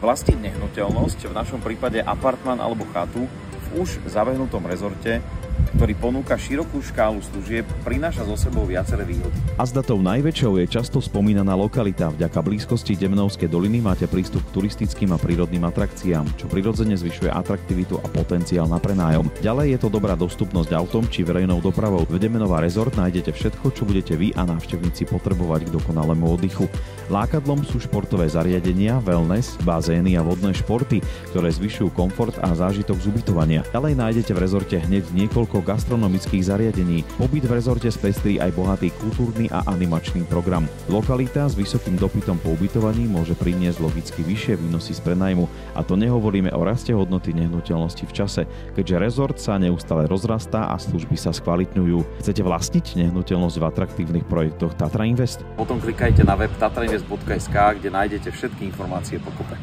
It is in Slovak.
Vlastniť nehnuteľnosť, v našom prípade apartmán alebo chatu, v už zabehnutom rezorte, ktorý ponúka širokú škálu služieb, prináša so sebou viaceré výhody. Azda tou najväčšou je často spomínaná lokalita. Vďaka blízkosti Demenovskej doliny máte prístup k turistickým a prírodným atrakciám, čo prirodzene zvyšuje atraktivitu a potenciál na prenájom. Ďalej je to dobrá dostupnosť autom či verejnou dopravou. V Demenová rezort nájdete všetko, čo budete vy a návštevníci potrebovať k dokonalému oddychu. Lákadlom sú športové zariadenia, wellness, bazény a vodné športy, ktoré zvyšujú komfort a zážitok z ubytovania. Ďalej nájdete v rezorte hneď niekoľko gastronomických zariadení. Pobyt v rezorte spestrí aj bohatý kultúrny a animačný program. Lokalita s vysokým dopytom po ubytovaní môže priniesť logicky vyššie výnosy z prenajmu, a to nehovoríme o raste hodnoty nehnuteľnosti v čase, keďže rezort sa neustále rozrastá a služby sa skvalitňujú. Chcete vlastniť nehnuteľnosť v atraktívnych projektoch Tatra Invest? Potom klikajte na web tatrainvest.sk, kde nájdete všetky informácie pokope.